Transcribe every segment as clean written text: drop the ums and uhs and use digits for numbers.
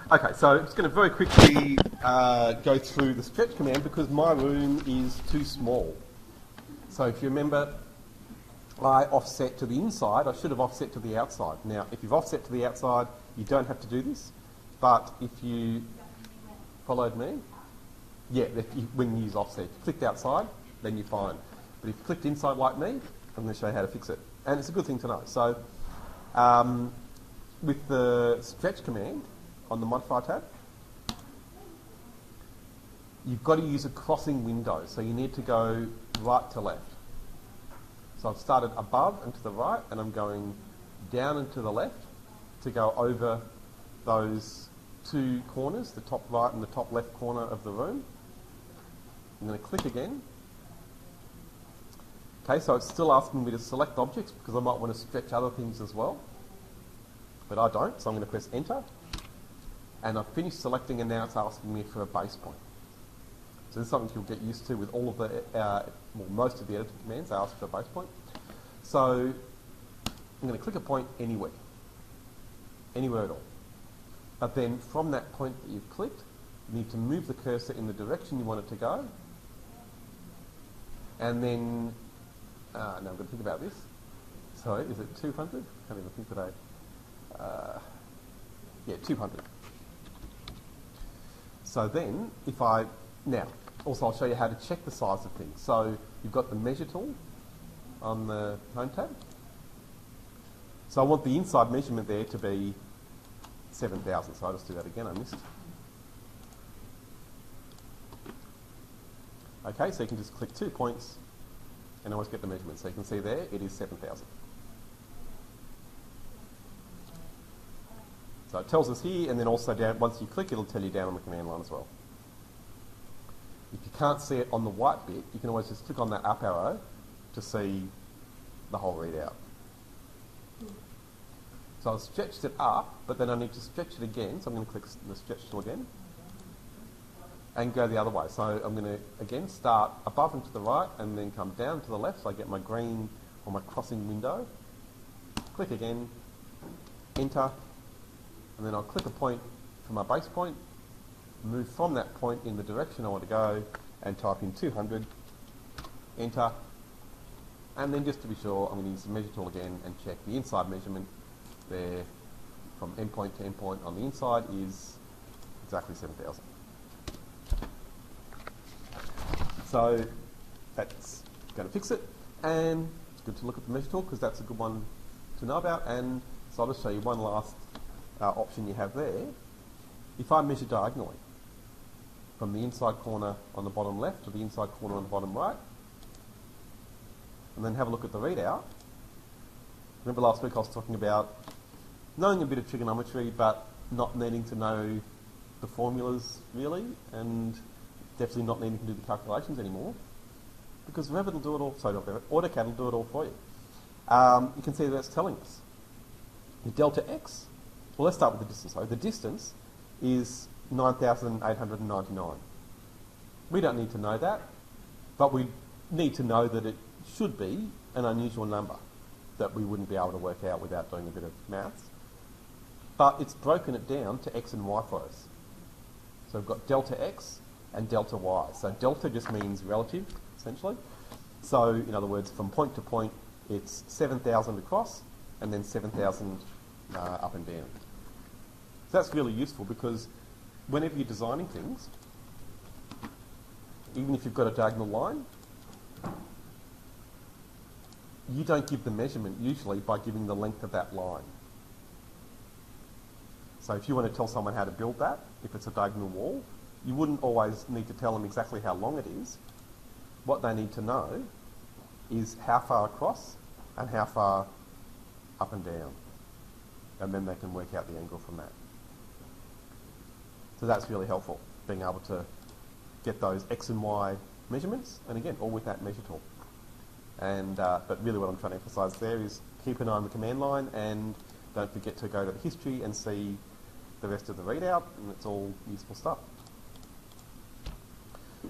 Okay, so I'm just going to very quickly go through the stretch command because my room is too small. So if you remember, I offset to the inside. I should have offset to the outside. Now, if you've offset to the outside, you don't have to do this. But if you followed me, yeah, when you use offset, if you clicked outside, then you're fine. But if you clicked inside like me, I'm going to show you how to fix it. And it's a good thing to know. So with the stretch command on the Modify tab, you've got to use a crossing window. So you need to go right to left. So I've started above and to the right, and I'm going down and to the left to go over those two corners, the top right and the top left corner of the room. I'm going to click again. Okay, so it's still asking me to select objects because I might want to stretch other things as well. But I don't, so I'm going to press Enter. And I've finished selecting, and now it's asking me for a base point. So this is something you'll get used to with all of the, well, most of the editing commands. They ask for a base point. So I'm going to click a point anywhere at all. But then from that point that you've clicked, you need to move the cursor in the direction you want it to go. And then, now I'm going to think about this. Sorry, is it 200? Can't even think today. Yeah, 200. So then, now, also I'll show you how to check the size of things. So you've got the measure tool on the Home tab. So I want the inside measurement there to be 7,000. So I'll just do that again, I missed. Okay, so you can just click 2 points and always get the measurement. So you can see there, it is 7,000. So it tells us here, and then also down, once you click, it'll tell you down on the command line as well. If you can't see it on the white bit, you can always just click on that up arrow to see the whole readout. So I've stretched it up, but then I need to stretch it again, so I'm going to click the stretch tool again and go the other way. So I'm going to, again, start above and to the right and then come down to the left, so I get my green or my crossing window. Click again, Enter, and then I'll click a point for my base point, move from that point in the direction I want to go, and type in 200, Enter, and then just to be sure, I'm going to use the measure tool again and check the inside measurement there from endpoint to endpoint on the inside is exactly 7,000. So that's going to fix it, and it's good to look at the measure tool because that's a good one to know about. And so I'll just show you one last option you have there. If I measure diagonally from the inside corner on the bottom left to the inside corner on the bottom right, and then have a look at the readout. Remember last week I was talking about knowing a bit of trigonometry but not needing to know the formulas really, and definitely not needing to do the calculations anymore, because Revit will do it all, sorry not Revit, AutoCAD will do it all for you. You can see that it's telling us the delta x, well let's start with the distance. So the distance is 9,899. We don't need to know that, but we need to know that it should be an unusual number that we wouldn't be able to work out without doing a bit of maths. But it's broken it down to x and y for us. So we've got delta x and delta y. So delta just means relative, essentially. So in other words, from point to point, it's 7,000 across and then 7,000 up and down. So that's really useful because whenever you're designing things, even if you've got a diagonal line, you don't give the measurement usually by giving the length of that line. So if you want to tell someone how to build that, if it's a diagonal wall, you wouldn't always need to tell them exactly how long it is. What they need to know is how far across and how far up and down. And then they can work out the angle from that. So that's really helpful, being able to get those x and y measurements, and again, all with that measure tool. And but really what I'm trying to emphasise there is keep an eye on the command line and don't forget to go to the history and see the rest of the readout, and it's all useful stuff.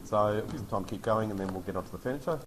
So give some time to keep going and then we'll get onto the furniture.